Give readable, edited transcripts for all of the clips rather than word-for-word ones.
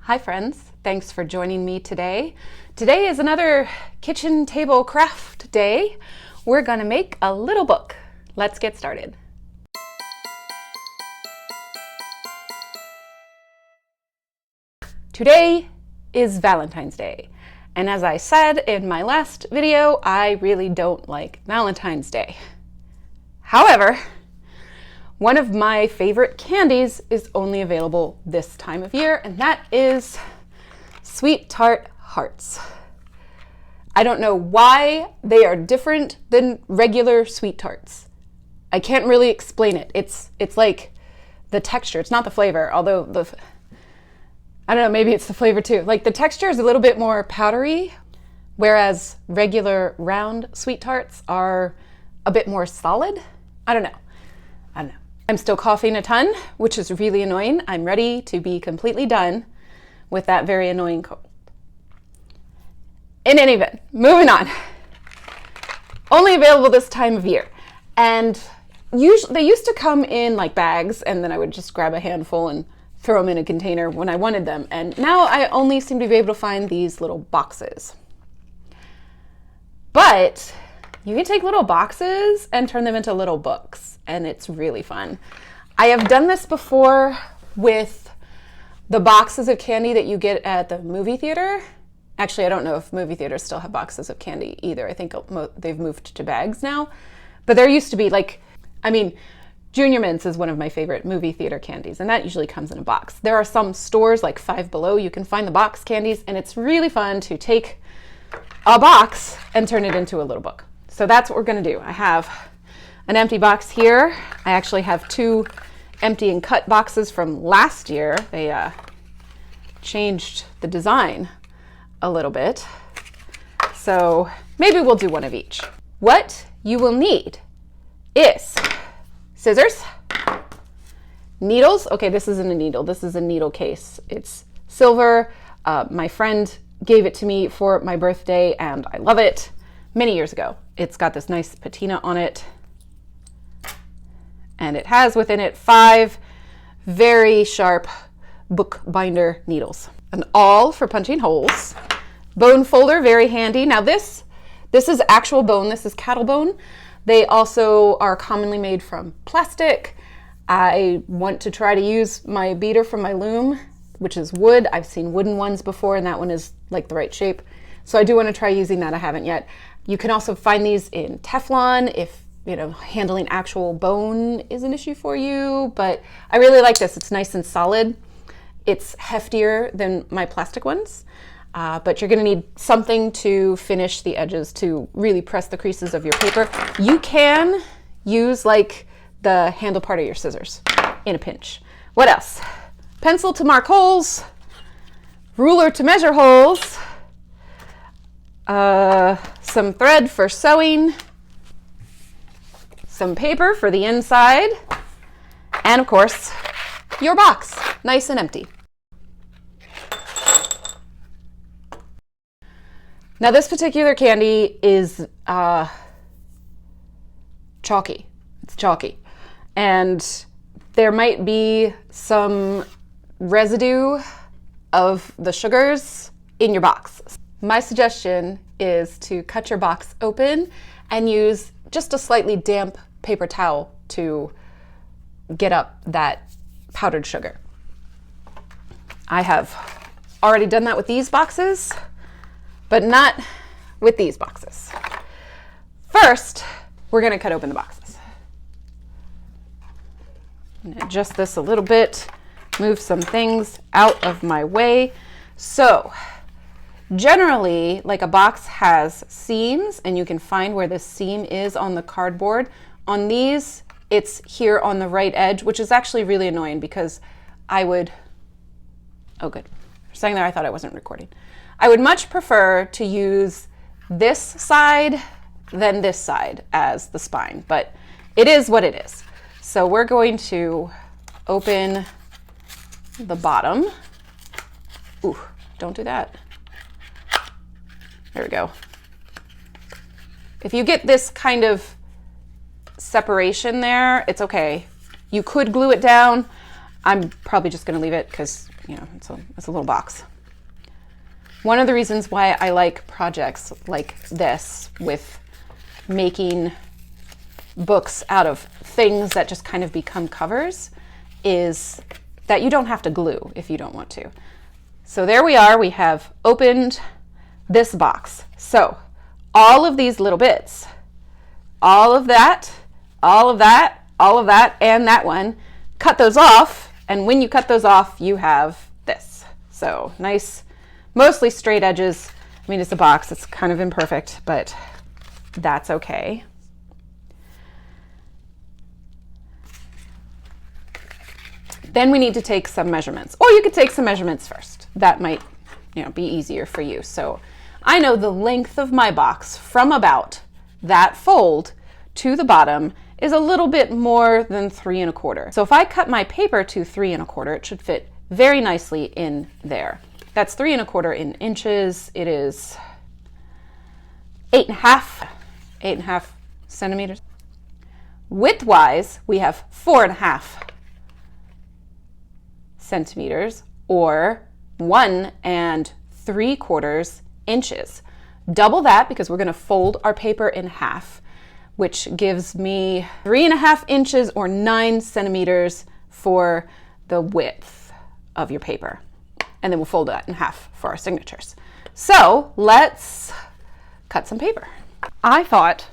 Hi friends, thanks for joining me today. Today is another kitchen table craft day. We're gonna make a little book. Let's get started. Today is Valentine's Day. And as I said in my last video, I really don't like Valentine's Day. However, one of my favorite candies is only available this time of year, and that is Sweet Tart Hearts. I don't know why they are different than regular sweet tarts. I can't really explain it. It's like the texture. It's not the flavor, although I don't know, maybe it's the flavor too. Like the texture is a little bit more powdery, whereas regular round sweet tarts are a bit more solid. I don't know. I'm still coughing a ton, which is really annoying. I'm ready to be completely done with that very annoying cold. In any event, moving on. Only available this time of year. And usually they used to come in like bags, and then I would just grab a handful and throw them in a container when I wanted them. And now I only seem to be able to find these little boxes. But you can take little boxes and turn them into little books, and it's really fun. I have done this before with the boxes of candy that you get at the movie theater. Actually, I don't know if movie theaters still have boxes of candy either. I think they've moved to bags now. But there used to be Junior Mints is one of my favorite movie theater candies, and that usually comes in a box. There are some stores like Five Below, you can find the box candies, and it's really fun to take a box and turn it into a little book. So that's what we're gonna do. I have an empty box here. I actually have two empty and cut boxes from last year. They changed the design a little bit. So maybe we'll do one of each. What you will need is scissors, needles. Okay, this isn't a needle. This is a needle case. It's silver. My friend gave it to me for my birthday and I love it. Many years ago. It's got this nice patina on it. And it has within it 5 very sharp bookbinder needles. An awl for punching holes. Bone folder, very handy. Now this is actual bone. This is cattle bone. They also are commonly made from plastic. I want to try to use my beater from my loom, which is wood. I've seen wooden ones before, and that one is like the right shape. So I do want to try using that. I haven't yet. You can also find these in Teflon if, handling actual bone is an issue for you, but I really like this. It's nice and solid. It's heftier than my plastic ones, but you're gonna need something to finish the edges to really press the creases of your paper. You can use like the handle part of your scissors in a pinch. What else? Pencil to mark holes, ruler to measure holes, some thread for sewing, some paper for the inside, and of course, your box, nice and empty. Now this particular candy is chalky. It's chalky. And there might be some residue of the sugars in your box. My suggestion is to cut your box open and use just a slightly damp paper towel to get up that powdered sugar. I have already done that with these boxes, but not with these boxes. First, we're gonna cut open the boxes. I'm gonna adjust this a little bit, move some things out of my way. So, generally, like a box has seams, and you can find where the seam is on the cardboard. On these, it's here on the right edge, which is actually really annoying because oh good. For a second there, I thought I wasn't recording. I would much prefer to use this side than this side as the spine, but it is what it is. So we're going to open the bottom. Ooh, don't do that. There we go. If you get this kind of separation there, it's okay. You could glue it down. I'm probably just gonna leave it because you know, it's a little box. One of the reasons why I like projects like this with making books out of things that just kind of become covers is that you don't have to glue if you don't want to. So there we are, we have opened this box. So all of these little bits, all of that, all of that, all of that, and that one, cut those off, and when you cut those off, you have this. So nice, mostly straight edges. I mean, it's a box, it's kind of imperfect, but that's okay. Then we need to take some measurements, or you could take some measurements first. That might, you know, be easier for you. So I know the length of my box from about that fold to the bottom is a little bit more than 3 1/4. So if I cut my paper to 3 1/4, it should fit very nicely in there. That's 3 1/4 in inches. It is 8.5 centimeters. Width-wise, we have 4.5 centimeters, or 1 3/4 inches. Double that because we're going to fold our paper in half, which gives me 3.5 inches or 9 centimeters for the width of your paper. And then we'll fold that in half for our signatures. So let's cut some paper. I thought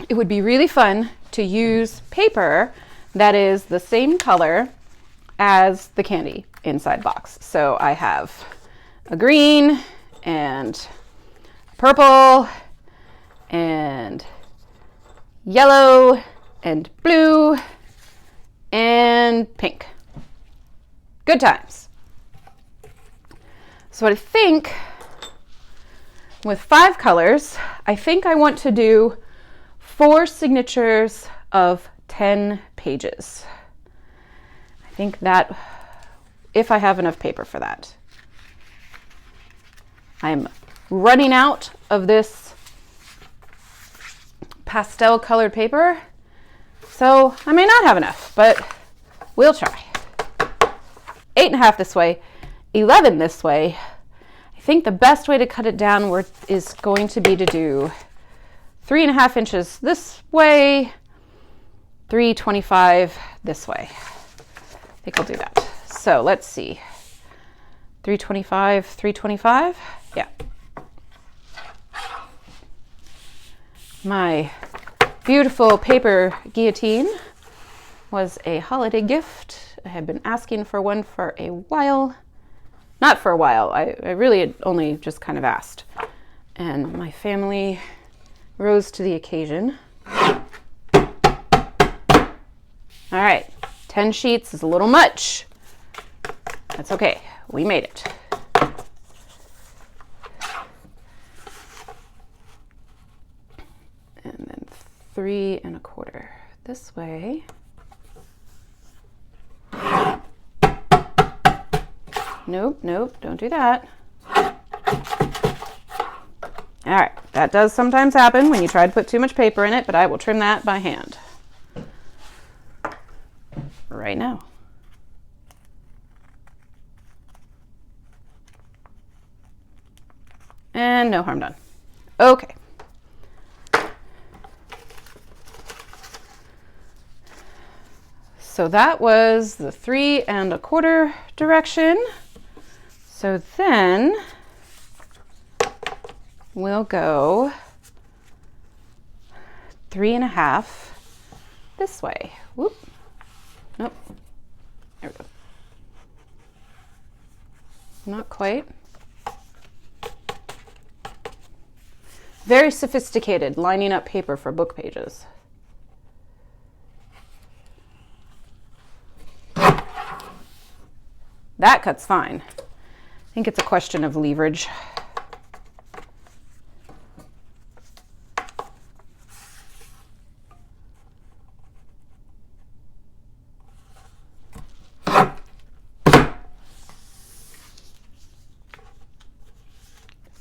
it would be really fun to use paper that is the same color as the candy inside box. So I have a green and purple and yellow and blue and pink. Good times. So I think with 5 colors, I think I want to do 4 signatures of 10 pages. I think that if I have enough paper for that. I'm running out of this pastel colored paper, so I may not have enough, but we'll try. 8.5 this way, 11 this way. I think the best way to cut it down is going to be to do 3.5 inches this way, 3.25 this way. I think I'll do that. So let's see, 3.25, 3.25, yeah. My beautiful paper guillotine was a holiday gift. I had been asking for one for a while. Not for a while, I really had only just kind of asked. And my family rose to the occasion. All right, 10 sheets is a little much. That's okay, we made it. And then 3 1/4 this way. Nope, don't do that. All right, that does sometimes happen when you try to put too much paper in it, but I will trim that by hand right now. And no harm done. Okay. So that was the 3 1/4 direction. So then we'll go 3 1/2 this way. Whoop. Nope. There we go. Not quite. Very sophisticated, lining up paper for book pages. That cuts fine. I think it's a question of leverage.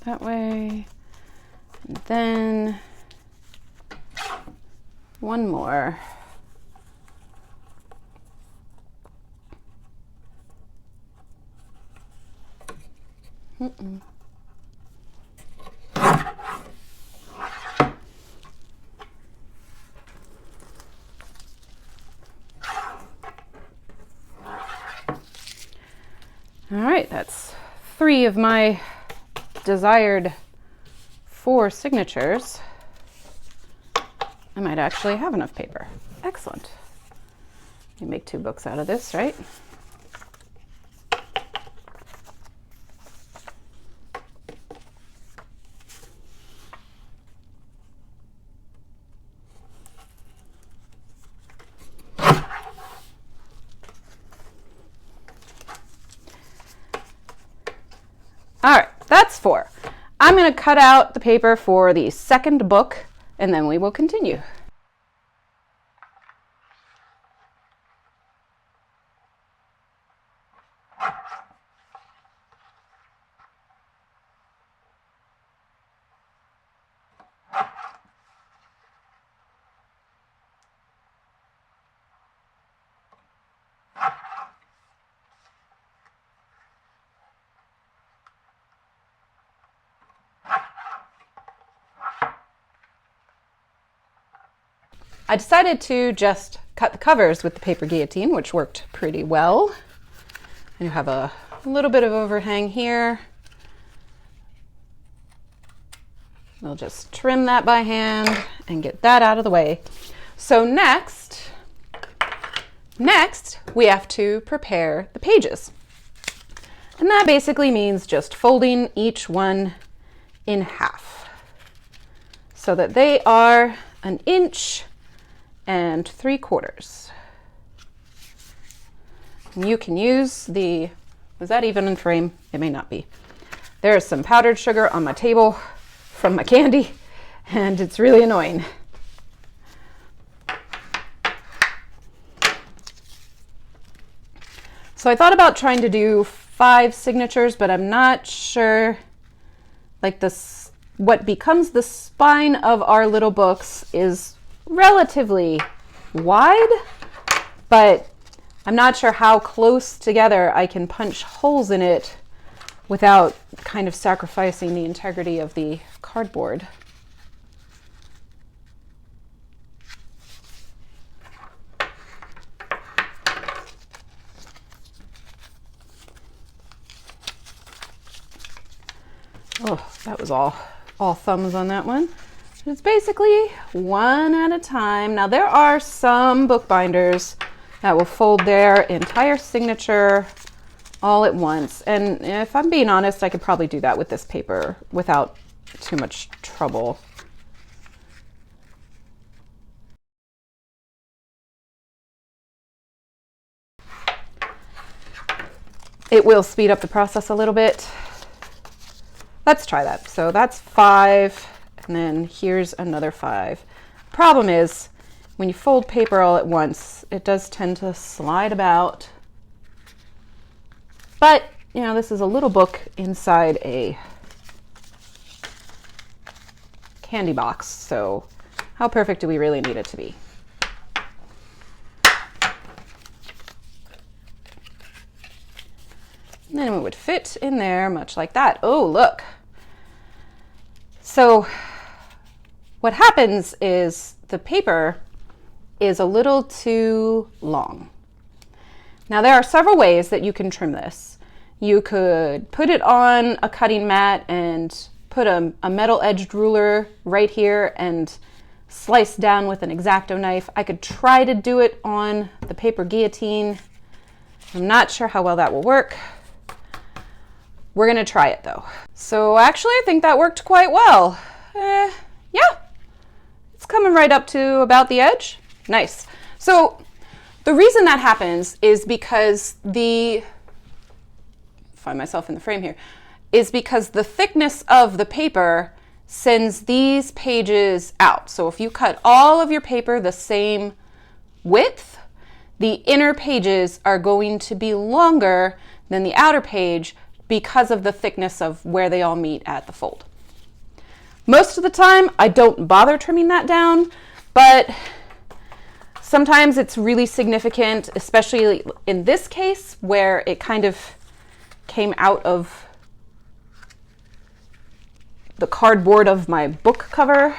That way. And then one more. Mm-mm. All right, that's 3 of my desired 4 signatures. I might actually have enough paper. Excellent. You make 2 books out of this, right? All right, that's 4. I'm going to cut out the paper for the second book, and then we will continue. I decided to just cut the covers with the paper guillotine, which worked pretty well. And you have a little bit of overhang here. We'll just trim that by hand and get that out of the way. So next we have to prepare the pages. And that basically means just folding each one in half so that they are 1 inch and 3/4. You can use the, was that even in frame? It may not be. There is some powdered sugar on my table from my candy, and it's really annoying. So I thought about trying to do 5 signatures, but I'm not sure, like this, what becomes the spine of our little books is relatively wide, but I'm not sure how close together I can punch holes in it without kind of sacrificing the integrity of the cardboard. Oh, that was all thumbs on that one. It's basically one at a time. Now there are some bookbinders that will fold their entire signature all at once. And if I'm being honest, I could probably do that with this paper without too much trouble. It will speed up the process a little bit. Let's try that. So that's 5. And then here's another 5. Problem is, when you fold paper all at once, it does tend to slide about. But, you know, this is a little book inside a candy box, so how perfect do we really need it to be? And then it would fit in there much like that. Oh, look. So what happens is the paper is a little too long. Now there are several ways that you can trim this. You could put it on a cutting mat and put a metal edged ruler right here and slice down with an X-Acto knife. I could try to do it on the paper guillotine. I'm not sure how well that will work. We're gonna try it though. So actually I think that worked quite well. Yeah, it's coming right up to about the edge. Nice. So the reason that happens is because find myself in the frame here, is because the thickness of the paper sends these pages out. So if you cut all of your paper the same width, the inner pages are going to be longer than the outer page because of the thickness of where they all meet at the fold. Most of the time, I don't bother trimming that down, but sometimes it's really significant, especially in this case where it kind of came out of the cardboard of my book cover.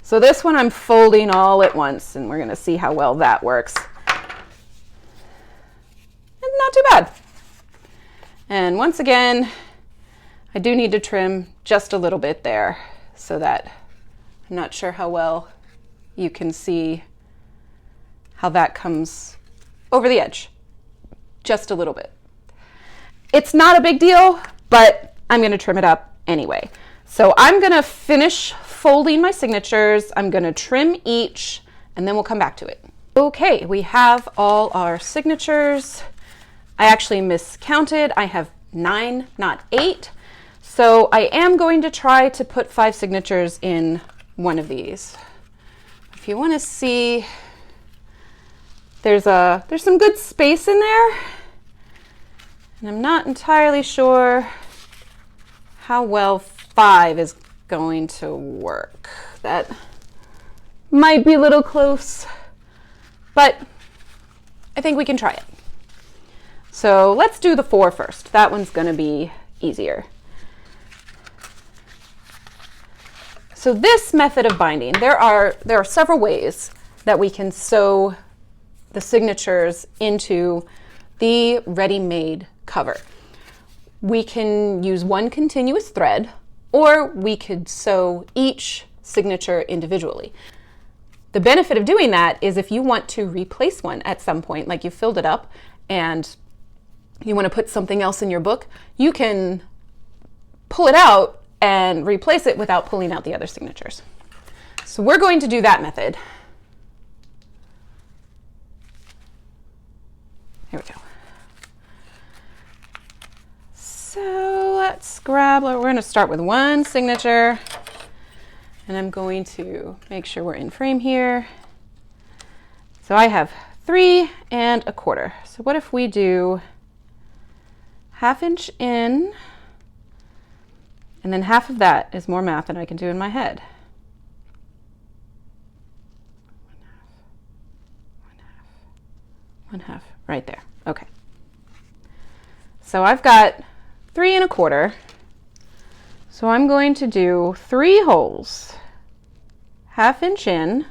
So this one I'm folding all at once, and we're going to see how well that works. And not too bad. And once again, I do need to trim just a little bit there so that I'm not sure how well you can see how that comes over the edge. Just a little bit. It's not a big deal, but I'm going to trim it up anyway. So I'm going to finish folding my signatures. I'm going to trim each, and then we'll come back to it. Okay, we have all our signatures. I actually miscounted. I have 9, not 8. So I am going to try to put 5 signatures in one of these. If you want to see, there's some good space in there, and I'm not entirely sure how well 5 is going to work. That might be a little close, but I think we can try it. So let's do the 4 first. That one's going to be easier. So this method of binding, there are several ways that we can sew the signatures into the ready-made cover. We can use one continuous thread, or we could sew each signature individually. The benefit of doing that is if you want to replace one at some point, like you filled it up and you want to put something else in your book, you can pull it out and replace it without pulling out the other signatures. So we're going to do that method. Here we go. So let's grab, we're going to start with one signature, and I'm going to make sure we're in frame here. So I have 3 1/4. So what if we do 1/2 inch in, and then half of that is more math than I can do in my head. 1/2, right there. Okay. So I've got 3 1/4. So I'm going to do 3 holes, 1/2 inch in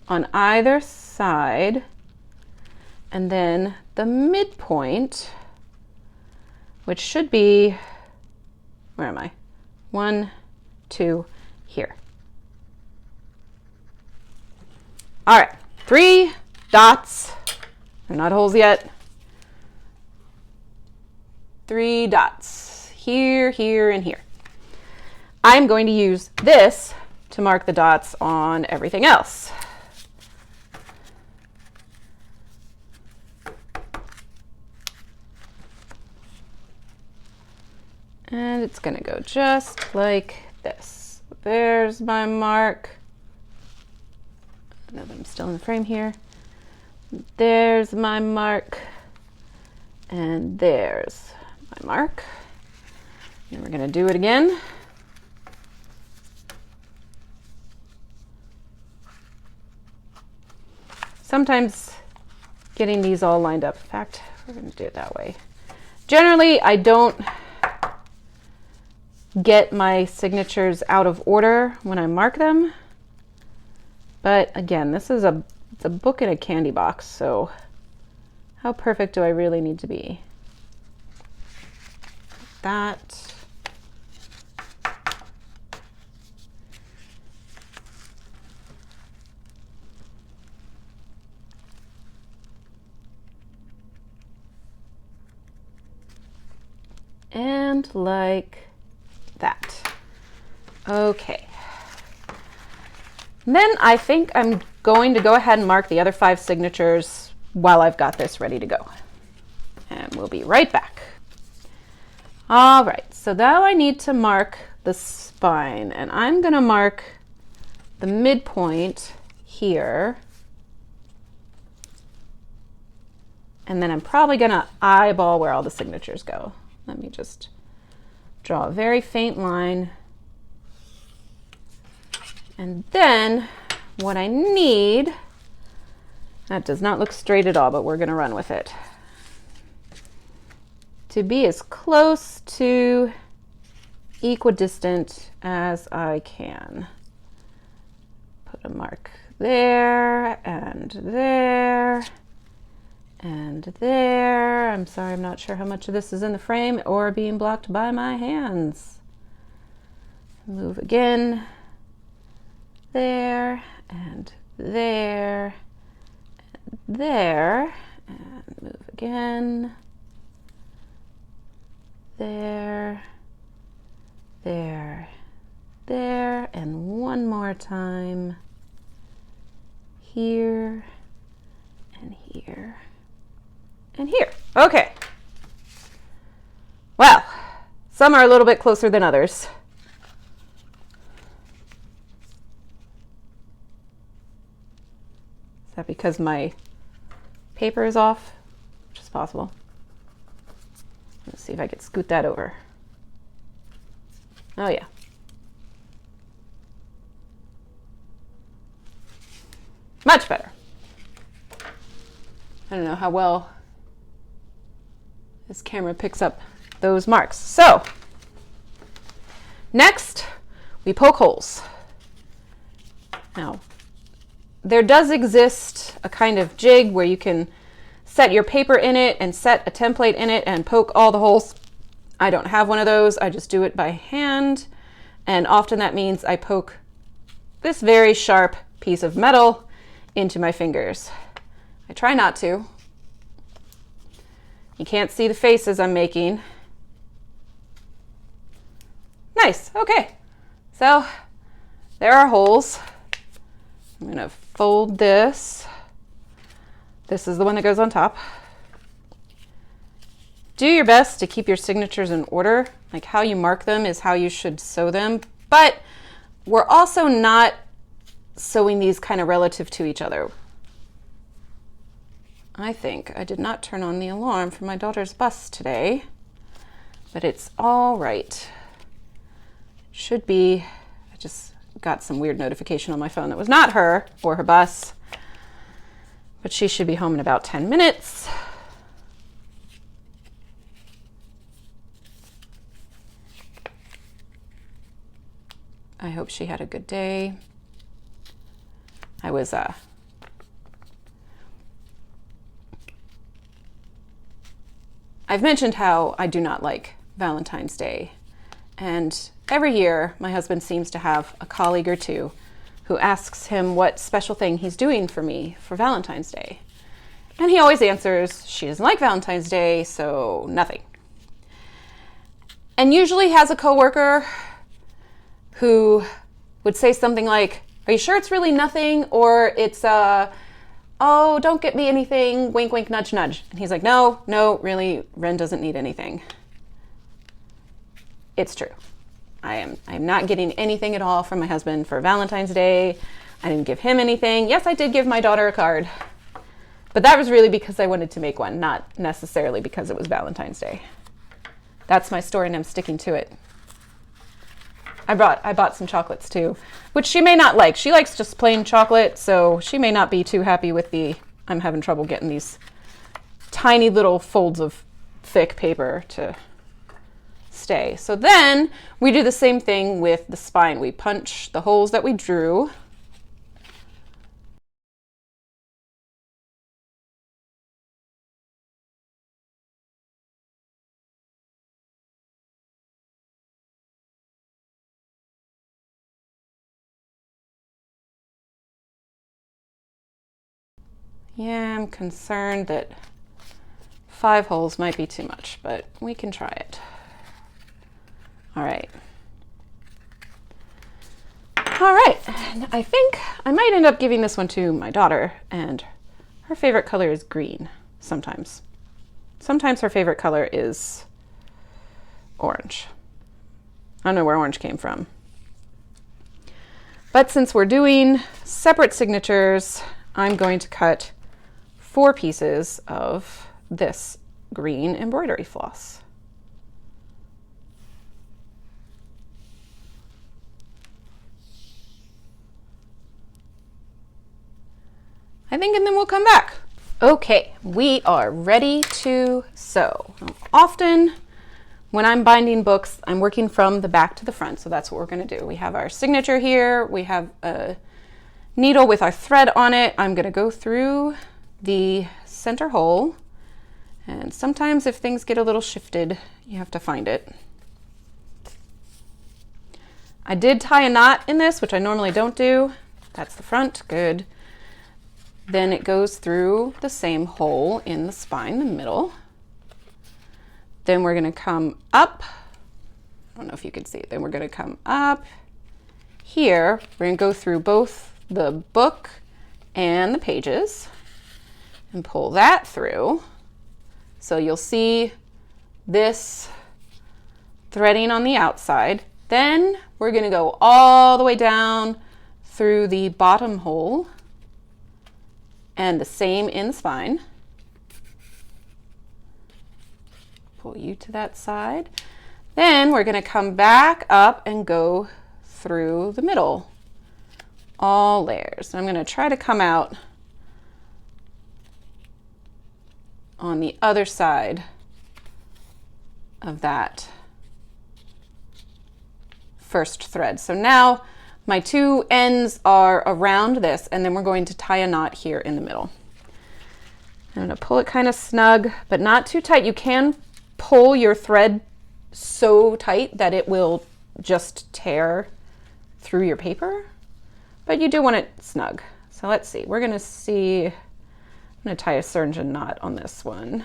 on either side, and then the midpoint, which should be, where am I? 1, 2, here. All right, 3 dots. They're not holes yet. 3 dots, here, here, and here. I'm going to use this to mark the dots on everything else. And it's going to go just like this. There's my mark. I know that I'm still in the frame here. There's my mark. And there's my mark. And we're going to do it again. Sometimes getting these all lined up. In fact, we're going to do it that way. Generally, I don't get my signatures out of order when I mark them. But again, this is it's a book in a candy box, so how perfect do I really need to be? That. And like that. Okay. And then I think I'm going to go ahead and mark the other 5 signatures while I've got this ready to go. And we'll be right back. All right, so now I need to mark the spine, and I'm going to mark the midpoint here. And then I'm probably going to eyeball where all the signatures go. Let me just draw a very faint line. And then what I need, that does not look straight at all, but we're going to run with it. to be as close to equidistant as I can. Put a mark there and there and there. I'm sorry, I'm not sure how much of this is in the frame or being blocked by my hands. Move again. There and there and there. And move again. There, there, there, and one more time. Here and here and here. Okay. Well, some are a little bit closer than others. Is that because my paper is off? Which is possible. Let's see if I could scoot that over. Oh yeah. Much better. I don't know how well this camera picks up those marks. So, next we poke holes. Now, there does exist a kind of jig where you can set your paper in it and set a template in it and poke all the holes. I don't have one of those. I just do it by hand. And often that means I poke this very sharp piece of metal into my fingers. I try not to. You can't see the faces I'm making. Nice, okay. So there are holes. I'm gonna fold this. This is the one that goes on top. Do your best to keep your signatures in order. Like how you mark them is how you should sew them. But we're also not sewing these kind of relative to each other. I think I did not turn on the alarm for my daughter's bus today, but it's all right. Should be. I just got some weird notification on my phone that was not her or her bus. But she should be home in about 10 minutes. I hope she had a good day. I've mentioned how I do not like Valentine's Day. And every year, my husband seems to have a colleague or two who asks him what special thing he's doing for me for Valentine's Day. And he always answers, she doesn't like Valentine's Day, so nothing. And usually has a coworker who would say something like, are you sure it's really nothing? Or it's, oh, don't get me anything, wink, wink, nudge, nudge. And he's like, no, really, Ren doesn't need anything. It's true. I'm not getting anything at all from my husband for Valentine's Day. I didn't give him anything. Yes, I did give my daughter a card, but that was really because I wanted to make one, not necessarily because it was Valentine's Day. That's my story and I'm sticking to it. I bought some chocolates too, which she may not like. She likes just plain chocolate, so she may not be too happy with I'm having trouble getting these tiny little folds of thick paper to stay. So then we do the same thing with the spine. We punch the holes that we drew. Yeah, I'm concerned that 5 holes might be too much, but we can try it. All right. And I think I might end up giving this one to my daughter, and her favorite color is green sometimes. Sometimes her favorite color is orange. I don't know where orange came from. But since we're doing separate signatures, I'm going to cut 4 pieces of this green embroidery floss. I think, and then we'll come back. Okay, we are ready to sew. Often when I'm binding books, I'm working from the back to the front, so that's what we're going to do. We have our signature here, we have a needle with our thread on it. I'm going to go through the center hole, and sometimes if things get a little shifted, you have to find it. I did tie a knot in this, which I normally don't do. That's the front, good. Then it goes through the same hole in the spine, the middle. Then we're gonna come up. I don't know if you can see it. Then we're gonna come up here. We're gonna go through both the book and the pages and pull that through. So you'll see this threading on the outside. Then we're gonna go all the way down through the bottom hole and the same in the spine. Pull you to that side. Then we're gonna come back up and go through the middle, all layers. I'm gonna try to come out on the other side of that first thread. So now my two ends are around this, and then we're going to tie a knot here in the middle. I'm going to pull it kind of snug, but not too tight. You can pull your thread so tight that it will just tear through your paper, but you do want it snug. So let's see, we're going to see, I'm going to tie a surgeon knot on this one.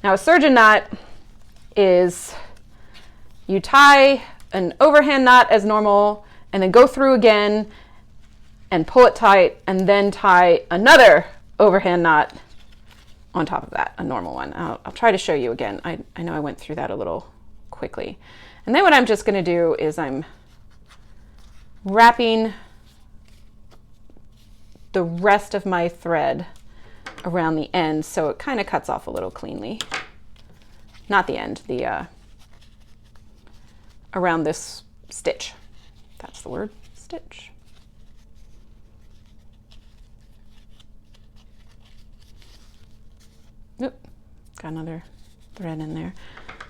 Now a surgeon knot is you tie an overhand knot as normal, and then go through again and pull it tight, and then tie another overhand knot on top of that, a normal one. I'll try to show you again. I know I went through that a little quickly. And then what I'm just gonna do is I'm wrapping the rest of my thread around the end so it kind of cuts off a little cleanly. Not the end, the around this stitch. That's the word, stitch. Nope, got another thread in there.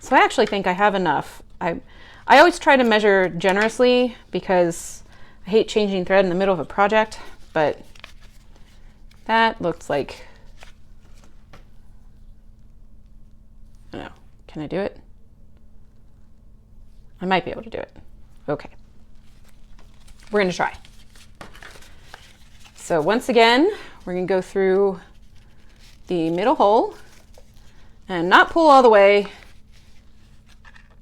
So I actually think I have enough. I always try to measure generously because I hate changing thread in the middle of a project, but that looks like, I don't know, can I do it? I might be able to do it. Okay. We're gonna try. So once again, we're gonna go through the middle hole and not pull all the way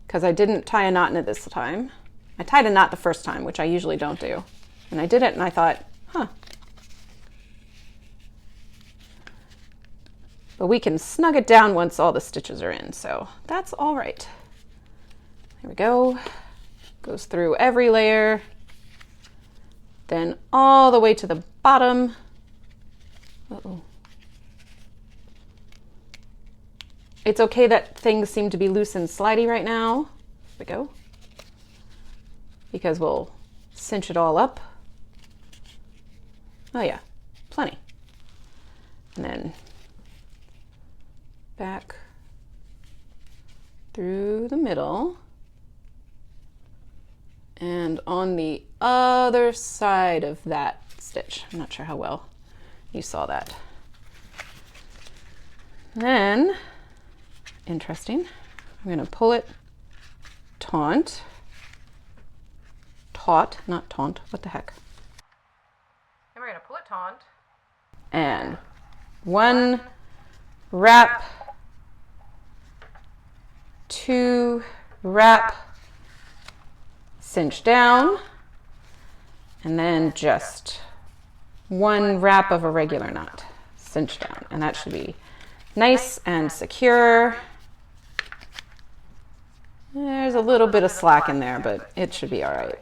because I didn't tie a knot in it this time. I tied a knot the first time, which I usually don't do. And I did it and I thought, huh. But we can snug it down once all the stitches are in, so that's all right. There we go. Goes through every layer. Then all the way to the bottom. Uh-oh. It's okay that things seem to be loose and slidey right now. There we go. Because we'll cinch it all up. Oh yeah, plenty. And then back through the middle. And on the other side of that stitch. I'm not sure how well you saw that. Then, interesting, I'm going to pull it taut, not taunt, what the heck. Then we're going to pull it taut and one wrap, two wrap, cinch down, and then just one wrap of a regular knot, cinch down, and that should be nice and secure. There's a little bit of slack in there, but it should be all right.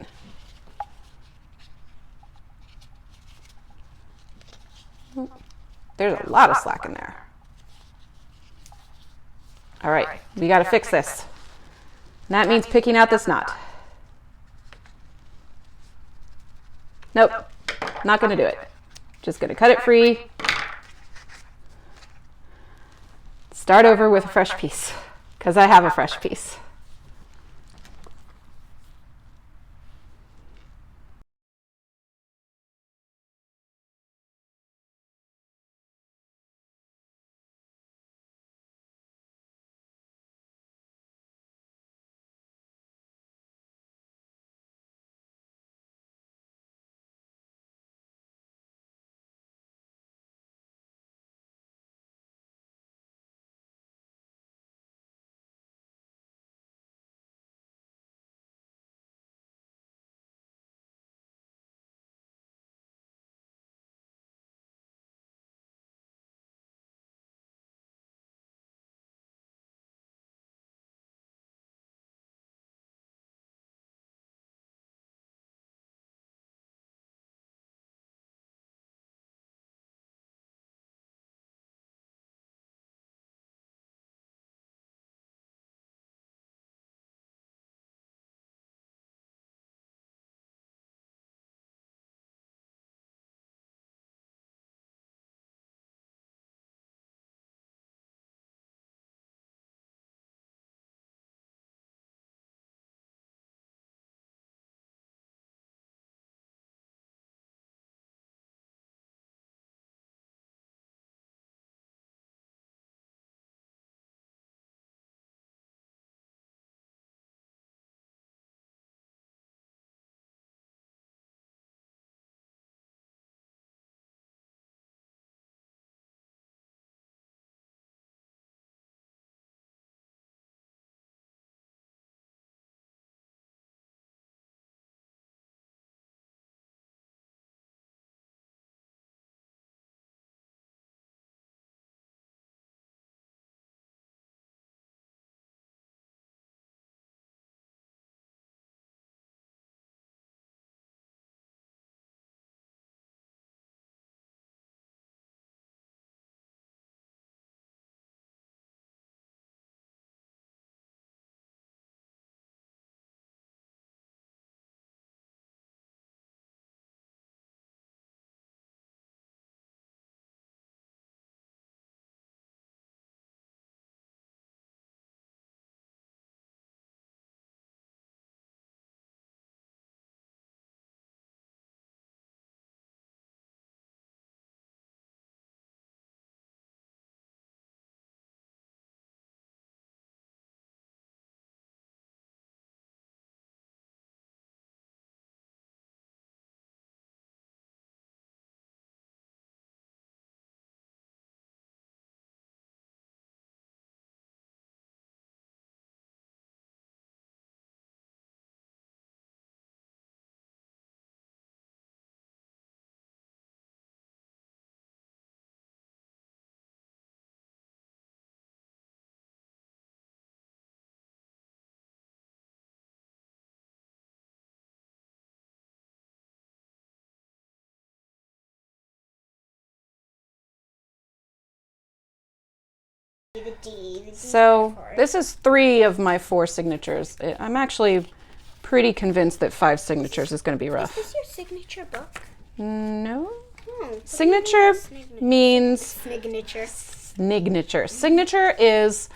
There's a lot of slack in there. All right, we got to fix this. And that means picking out this knot. Nope, not going to do it. Just going to cut it free start over with a fresh piece, because I have a fresh piece. So this is 3 of my 4 signatures. I'm actually pretty convinced that 5 signatures is going to be rough. Is this your signature book? No. Signature means signature. signature. Signature is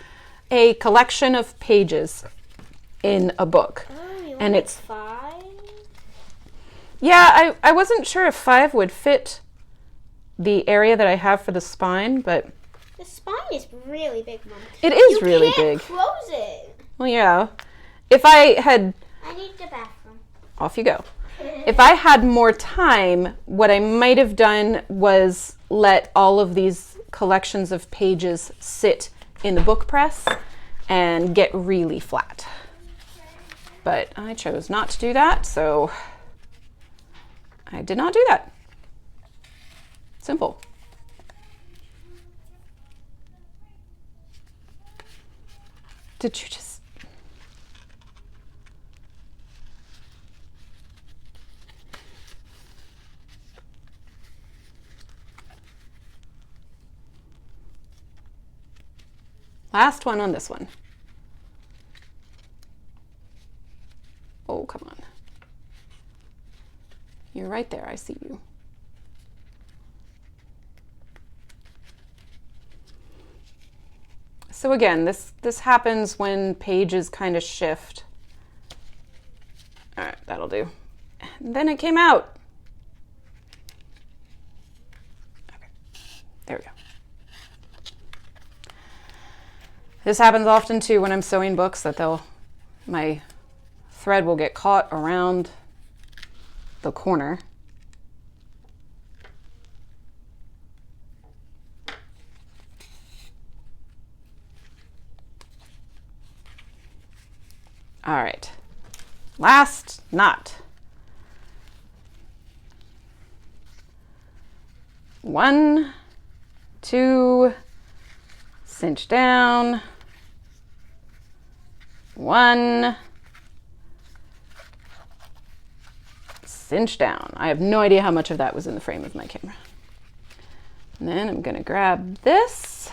a collection of pages in a book. Oh, you and want it's 5? Yeah, I wasn't sure if 5 would fit the area that I have for the spine, but The spine is really big, Mom. it is you really can't big. Close it. Well, yeah. If I had... I need the bathroom. Off you go. If I had more time, what I might have done was let all of these collections of pages sit in the book press and get really flat. But I chose not to do that, so I did not do that. Simple. Did you just... Last one on this one. Oh, come on. You're right there. I see you. So again, this happens when pages kind of shift. All right, that'll do. And then it came out. Okay, there we go. This happens often too when I'm sewing books, that my thread will get caught around the corner. All right, last knot. 1, 2, cinch down. 1, cinch down. I have no idea how much of that was in the frame of my camera. And then I'm gonna grab this.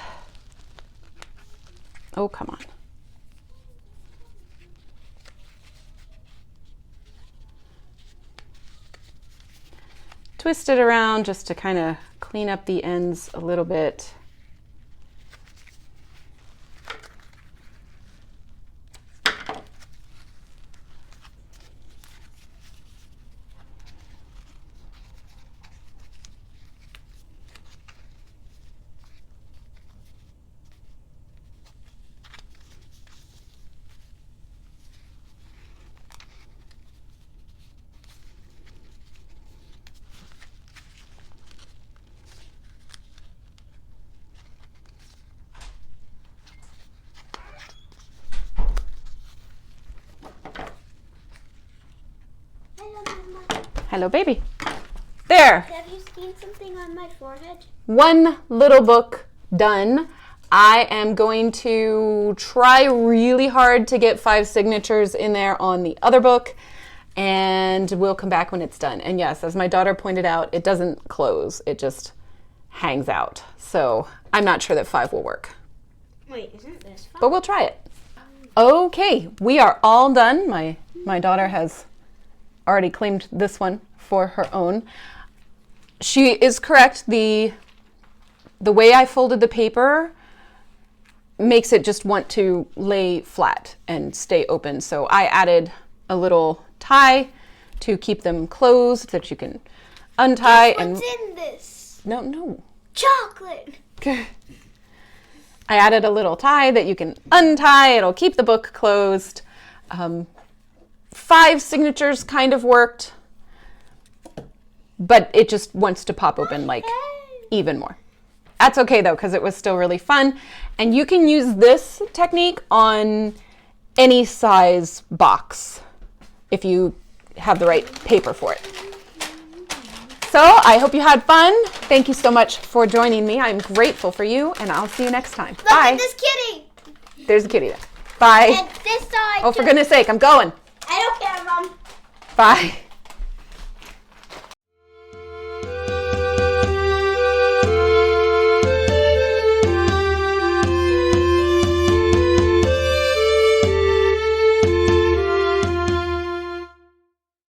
Oh, come on. Twist it around just to kind of clean up the ends a little bit. Hello, baby. There. Have you seen something on my forehead? One little book done. I am going to try really hard to get 5 signatures in there on the other book, and we'll come back when it's done. And yes, as my daughter pointed out, it doesn't close. It just hangs out. So I'm not sure that 5 will work. Wait, isn't this 5? But we'll try it. Okay, we are all done. My daughter has already claimed this one for her own. She is correct. The way I folded the paper makes it just want to lay flat and stay open. So I added a little tie to keep them closed that you can untie. What's in this? No. Chocolate. I added a little tie that you can untie. It'll keep the book closed. 5 signatures kind of worked, but it just wants to pop open like even more. That's okay though, because it was still really fun. And you can use this technique on any size box if you have the right paper for it. So I hope you had fun. Thank you so much for joining me. I'm grateful for you, and I'll see you next time. Look Bye. at this kitty. There's a kitty there. Bye. And this side. Oh, for goodness sake, I'm going. I don't care, Mom. Bye.